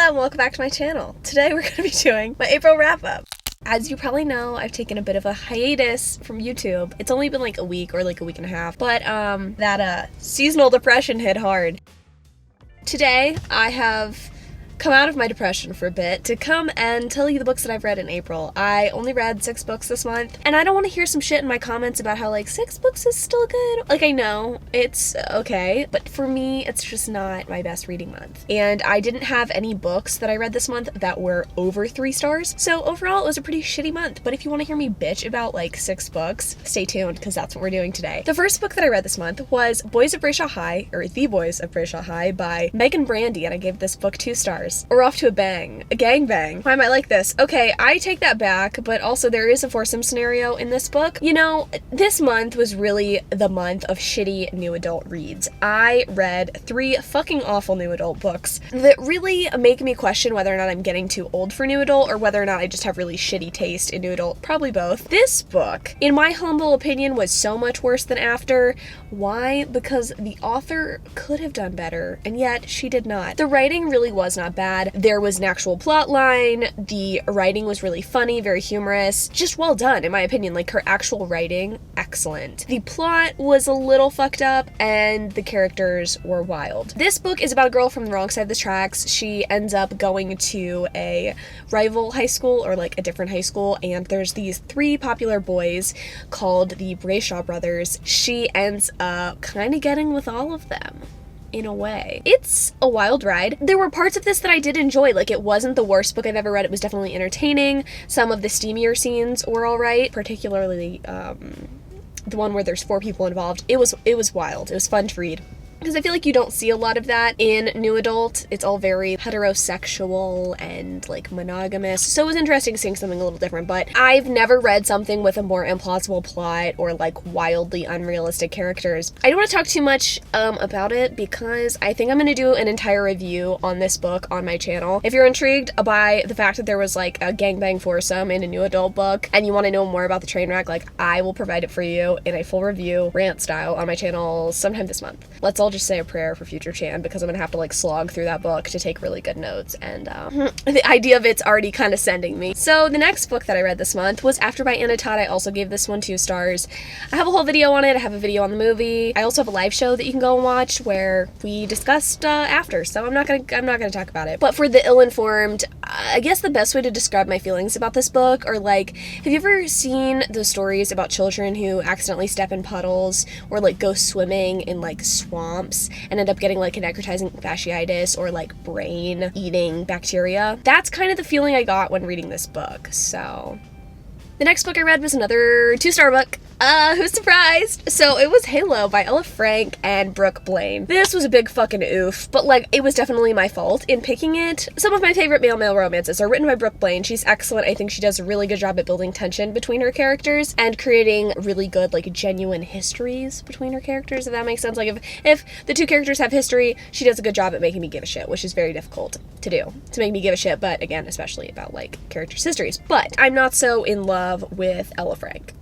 Hello and welcome back to my channel. Today we're going to be doing my April wrap-up. As you probably know, I've taken a bit of a hiatus from YouTube. It's only been like a week or like a week and a half, but that seasonal depression hit hard. Today I have come out of my depression for a bit to come and tell you the books that I've read in April. I only read 6 books this month, and I don't want to hear some shit in my comments about how like 6 books is still good. Like, I know it's okay, but for me it's just not my best reading month. And I didn't have any books that I read this month that were over 3 stars, so overall it was a pretty shitty month. But if you want to hear me bitch about like 6 books, stay tuned because that's what we're doing today. The first book that I read this month was Boys of Brayshaw High, or The Boys of Brayshaw High by Megan Brandy, and I gave this book 2 stars. We're off to a bang. A gangbang. Why am I like this? Okay, I take that back, but also there is a foursome scenario in this book. You know, this month was really the month of shitty new adult reads. I read 3 fucking awful new adult books that really make me question whether or not I'm getting too old for new adult or whether or not I just have really shitty taste in new adult. Probably both. This book, in my humble opinion, was so much worse than After. Why? Because the author could have done better, and yet she did not. The writing really was not bad. There was an actual plot line. The writing was really funny, very humorous. Just well done, in my opinion. Like, her actual writing, excellent. The plot was a little fucked up, and the characters were wild. This book is about a girl from the wrong side of the tracks. She ends up going to a rival high school, or like a different high school, and there's these 3 popular boys called the Brayshaw brothers. She ends up kind of getting with all of them, in a way. It's a wild ride. There were parts of this that I did enjoy. Like, it wasn't the worst book I've ever read. It was definitely entertaining. Some of the steamier scenes were all right, particularly the one where there's 4 people involved. It was wild. It was fun to read. Because I feel like you don't see a lot of that in new adult. It's all very heterosexual and like monogamous. So it was interesting seeing something a little different, but I've never read something with a more implausible plot or like wildly unrealistic characters. I don't want to talk too much about it because I think I'm going to do an entire review on this book on my channel. If you're intrigued by the fact that there was like a gangbang foursome in a new adult book and you want to know more about the train wreck, like, I will provide it for you in a full review, rant style, on my channel sometime this month. Let's all just say a prayer for future Chan, because I'm gonna have to like slog through that book to take really good notes, and the idea of it's already kind of sending me. So the next book that I read this month was After by Anna Todd. I also gave this one 2 stars. I have a whole video on it. I have a video on the movie. I also have a live show that you can go and watch where we discussed After, so I'm not gonna talk about it. But for the ill-informed, I guess the best way to describe my feelings about this book are like, have you ever seen the stories about children who accidentally step in puddles or like go swimming in like swamps and end up getting like a necrotizing fasciitis or like brain eating bacteria? That's kind of the feeling I got when reading this book. So the next book I read was another 2-star book. Who's surprised? So it was Halo by Ella Frank and Brooke Blaine. This was a big fucking oof, but like, it was definitely my fault in picking it. Some of my favorite male-male romances are written by Brooke Blaine. She's excellent. I think she does a really good job at building tension between her characters and creating really good, like, genuine histories between her characters, if that makes sense. Like, if the 2 characters have history, she does a good job at making me give a shit, which is very difficult to do, to make me give a shit, but again, especially about like characters' histories. But I'm not so in love with Ella Frank,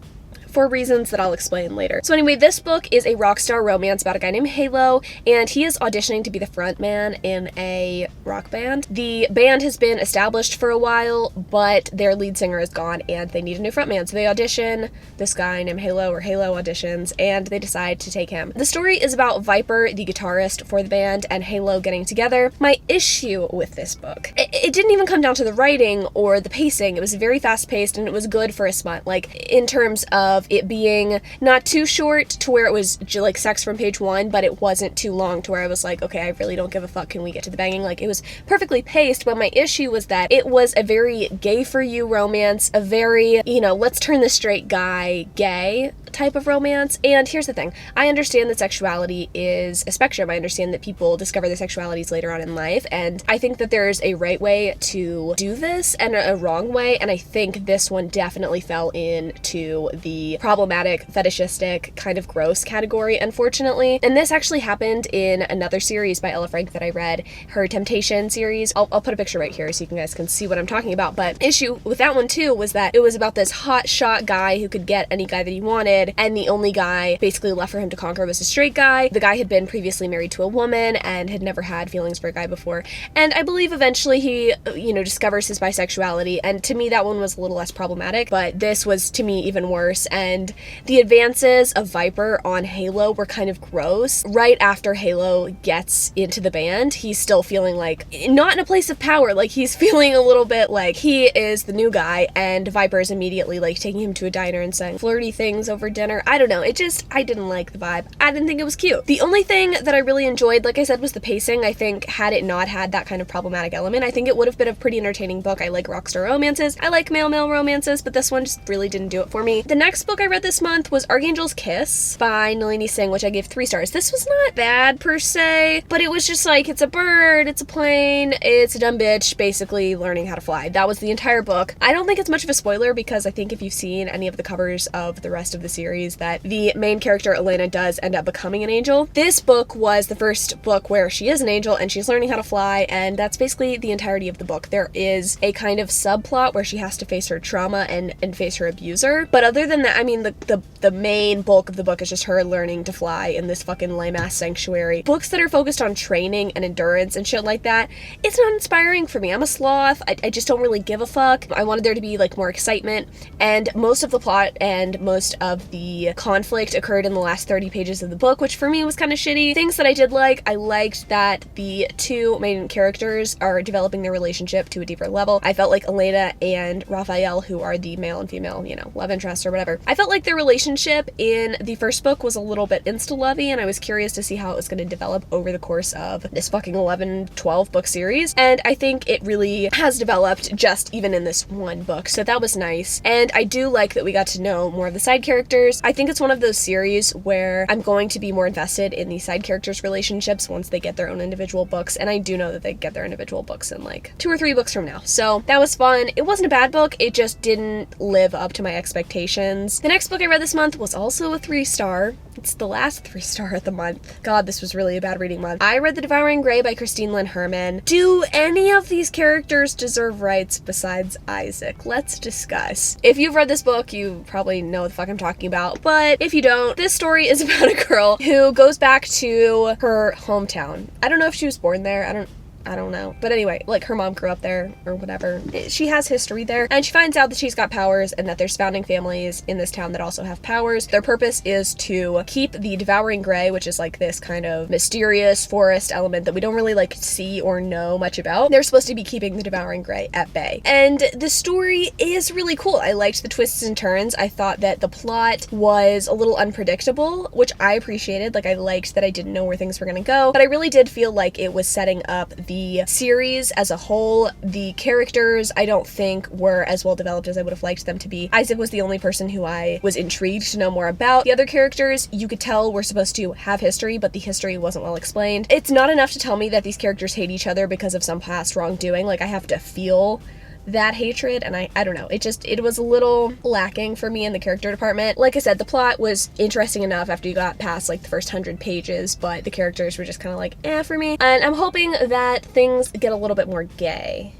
for reasons that I'll explain later. So anyway, this book is a rock star romance about a guy named Halo, and he is auditioning to be the front man in a rock band. The band has been established for a while, but their lead singer is gone and they need a new front man. So they audition this guy named Halo, or Halo auditions, and they decide to take him. The story is about Viper, the guitarist for the band, and Halo getting together. My issue with this book, it didn't even come down to the writing or the pacing. It was very fast paced and it was good for a smut. Like, in terms of it being not too short to where it was like sex from page 1, but it wasn't too long to where I was like, okay, I really don't give a fuck, can we get to the banging? Like, it was perfectly paced, but my issue was that it was a very gay for you romance, a very, you know, let's turn the straight guy gay type of romance. And here's the thing, I understand that sexuality is a spectrum. I understand that people discover their sexualities later on in life, and I think that there's a right way to do this and a wrong way, and I think this one definitely fell into the problematic, fetishistic, kind of gross category, unfortunately. And this actually happened in another series by Ella Frank that I read, her Temptation series. I'll put a picture right here so you guys can see what I'm talking about. But issue with that one too was that it was about this hot shot guy who could get any guy that he wanted, kid, and the only guy basically left for him to conquer was a straight guy. The guy had been previously married to a woman and had never had feelings for a guy before. And I believe eventually he, discovers his bisexuality, and to me that one was a little less problematic, but this was to me even worse. And the advances of Viper on Halo were kind of gross. Right after Halo gets into the band, he's still feeling like, not in a place of power, like he's feeling a little bit like he is the new guy, and Viper is immediately like taking him to a diner and saying flirty things over dinner. I don't know, I didn't like the vibe. I didn't think it was cute. The only thing that I really enjoyed, like I said, was the pacing. I think had it not had that kind of problematic element, I think it would have been a pretty entertaining book. I like rockstar romances, I like male-male romances, but this one just really didn't do it for me. The next book I read this month was Archangel's Kiss by Nalini Singh, which I gave 3 stars. This was not bad per se, but it was just like, it's a bird, it's a plane, it's a dumb bitch basically learning how to fly. That was the entire book. I don't think it's much of a spoiler because I think if you've seen any of the covers of the rest of the series that the main character Elena does end up becoming an angel. This book was the first book where she is an angel and she's learning how to fly, and that's basically the entirety of the book. There is a kind of subplot where she has to face her trauma and face her abuser, but other than that, I mean, the main bulk of the book is just her learning to fly in this fucking lame-ass sanctuary. Books that are focused on training and endurance and shit like that, it's not inspiring for me. I'm a sloth. I just don't really give a fuck. I wanted there to be like more excitement, and most of the plot and most of the conflict occurred in the last 30 pages of the book, which for me was kind of shitty. Things that I did like, I liked that the 2 main characters are developing their relationship to a deeper level. I felt like Elena and Raphael, who are the male and female, love interest or whatever, I felt like their relationship in the first book was a little bit insta-lovey, and I was curious to see how it was going to develop over the course of this fucking 11-12 book series, and I think it really has developed just even in this one book, so that was nice. And I do like that we got to know more of the side characters. I think it's one of those series where I'm going to be more invested in the side characters' relationships once they get their own individual books, and I do know that they get their individual books in like 2 or 3 books from now. So that was fun. It wasn't a bad book, it just didn't live up to my expectations. The next book I read this month was also a 3-star. It's the last 3-star of the month. God, this was really a bad reading month. I read The Devouring Grey by Christine Lynn Herman. Do any of these characters deserve rights besides Isaac? Let's discuss. If you've read this book, you probably know what the fuck I'm talking about, but if you don't, this story is about a girl who goes back to her hometown. I don't know if she was born there. I don't know. But anyway, like her mom grew up there or whatever. She has history there, and she finds out that she's got powers and that there's founding families in this town that also have powers. Their purpose is to keep the Devouring Grey, which is like this kind of mysterious forest element that we don't really like see or know much about. They're supposed to be keeping the Devouring Grey at bay. And the story is really cool. I liked the twists and turns. I thought that the plot was a little unpredictable, which I appreciated. Like I liked that I didn't know where things were gonna go, but I really did feel like it was setting up the series as a whole. The characters I don't think were as well developed as I would have liked them to be. Isaac was the only person who I was intrigued to know more about. The other characters, you could tell were supposed to have history, but the history wasn't well explained. It's not enough to tell me that these characters hate each other because of some past wrongdoing. Like I have to feel that hatred, and I don't know, it was a little lacking for me in the character department. Like I said, the plot was interesting enough after you got past like the first 100 pages, but the characters were just kind of like for me, and I'm hoping that things get a little bit more gay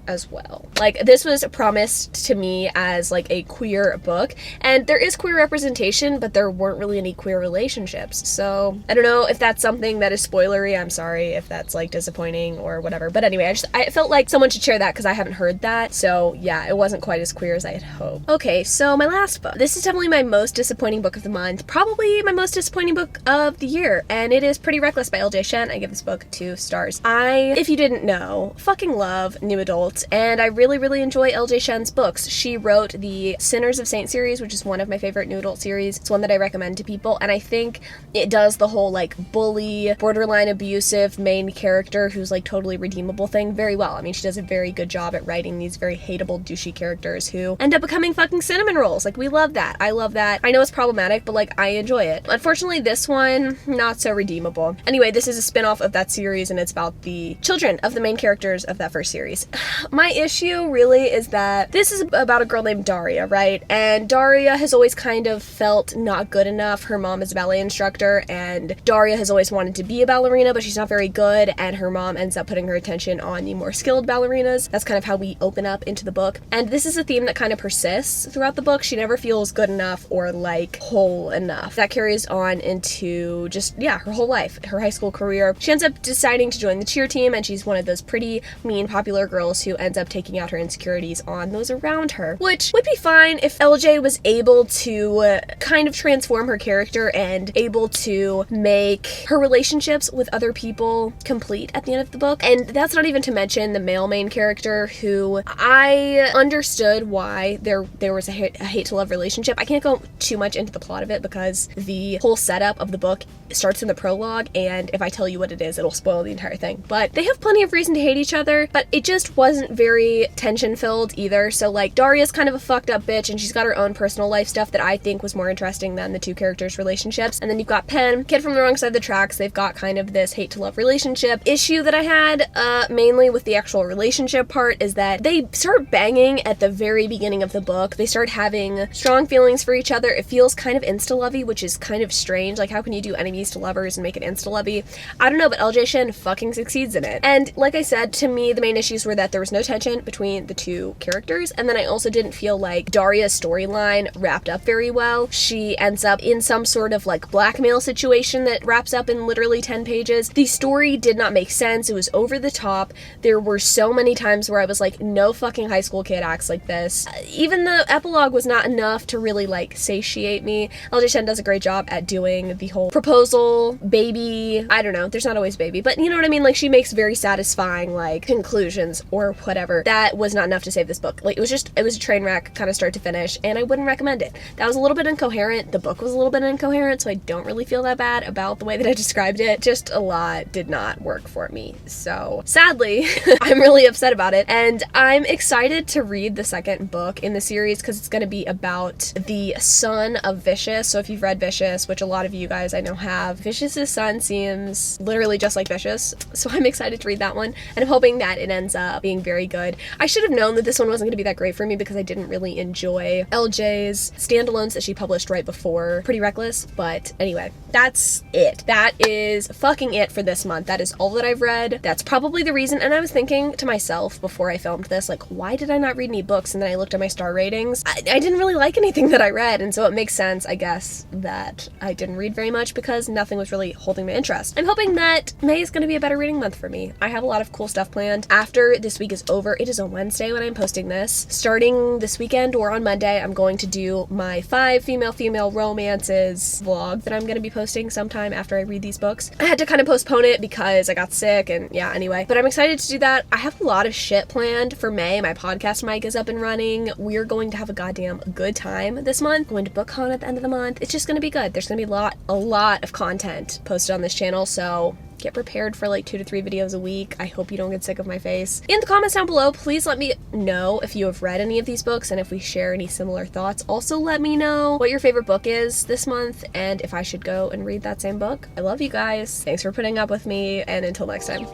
as well. Like this was promised to me as like a queer book, and there is queer representation, but there weren't really any queer relationships. So I don't know if that's something that is spoilery. I'm sorry if that's like disappointing or whatever. But anyway, I felt like someone should share that because I haven't heard that. So yeah, it wasn't quite as queer as I had hoped. Okay, so my last book. This is definitely my most disappointing book of the month, probably my most disappointing book of the year, and it is Pretty Reckless by LJ Shen. I give this book 2 stars. If you didn't know, fucking love new adult, and I really enjoy LJ Shen's books. She wrote the Sinners of Saint series, which is one of my favorite new adult series. It's one that I recommend to people, and I think it does the whole like bully, borderline abusive main character who's like totally redeemable thing very well. I mean, she does a very good job at writing these very hateable, douchey characters who end up becoming fucking cinnamon rolls. Like, we love that. I love that. I know it's problematic, but like, I enjoy it. Unfortunately, this one, not so redeemable. Anyway, this is a spin-off of that series, and it's about the children of the main characters of that first series. my issue really is that this is about a girl named Daria, right? And Daria has always kind of felt not good enough. Her mom is a ballet instructor, and Daria has always wanted to be a ballerina, but she's not very good, and her mom ends up putting her attention on the more skilled ballerinas. That's kind of how we open up into the book. And this is a theme that kind of persists throughout the book. She never feels good enough or like whole enough. That carries on into just, yeah, her whole life, her high school career. She ends up deciding to join the cheer team, and she's one of those pretty mean, popular girls who ends up taking out her insecurities on those around her, which would be fine if LJ was able to kind of transform her character and able to make her relationships with other people complete at the end of the book. And that's not even to mention the male main character, who I understood why there was a hate to love relationship. I can't go too much into the plot of it because the whole setup of the book starts in the prologue, and if I tell you what it is, it'll spoil the entire thing. But they have plenty of reason to hate each other, but it just wasn't very tension filled either. So like, Daria's kind of a fucked up bitch, and she's got her own personal life stuff that I think was more interesting than the two characters' relationships. And then you've got Penn, kid from the wrong side of the tracks. They've got kind of this hate to love relationship issue that I had, mainly with the actual relationship part, is that they start banging at the very beginning of the book. They start having strong feelings for each other. It feels kind of insta-lovey, which is kind of strange. Like, how can you do enemies to lovers and make it insta-lovey? I don't know, but LJ Shin fucking succeeds in it. And like I said, to me, the main issues were that there was no tension between the two characters, and then I also didn't feel like Daria's storyline wrapped up very well. She ends up in some sort of like blackmail situation that wraps up in literally 10 pages. The story did not make sense. It was over the top. There were so many times where I was like, no fucking high school kid acts like this. Even the epilogue was not enough to really like satiate me. LJ Shen does a great job at doing the whole proposal, baby, I don't know, there's not always baby, but you know what I mean? Like, she makes very satisfying like conclusions or whatever. That was not enough to save this book. Like, it was a train wreck kind of start to finish, and I wouldn't recommend it. That was a little bit incoherent. The book was a little bit incoherent, so I don't really feel that bad about the way that I described it. Just a lot did not work for me. So sadly, I'm really upset about it, and I'm excited to read the second book in the series because it's going to be about the son of Vicious. So if you've read Vicious, which a lot of you guys I know have, Vicious's son seems literally just like Vicious, so I'm excited to read that one, and I'm hoping that it ends up being very good. I should have known that this one wasn't going to be that great for me because I didn't really enjoy LJ's standalones that she published right before Pretty Reckless, but anyway, that's it. That is fucking it for this month. That is all that I've read. That's probably the reason, and I was thinking to myself before I filmed this, like, why did I not read any books? And then I looked at my star ratings. I didn't really like anything that I read, and so it makes sense, I guess, that I didn't read very much because nothing was really holding my interest. I'm hoping that May is going to be a better reading month for me. I have a lot of cool stuff planned. After this week is over, it is on Wednesday when I'm posting this. Starting this weekend or on Monday, I'm going to do my 5 female romances vlog that I'm going to be posting sometime after I read these books. I had to kind of postpone it because I got sick, and yeah, anyway. But I'm excited to do that. I have a lot of shit planned for May. My podcast mic is up and running. We're going to have a goddamn good time this month. Going to BookCon at the end of the month. It's just going to be good. There's going to be a lot of content posted on this channel, so get prepared for like 2 to 3 videos a week. I hope you don't get sick of my face. In the comments down below, please let me know if you have read any of these books and if we share any similar thoughts. Also, let me know what your favorite book is this month and if I should go and read that same book. I love you guys. Thanks for putting up with me, and until next time.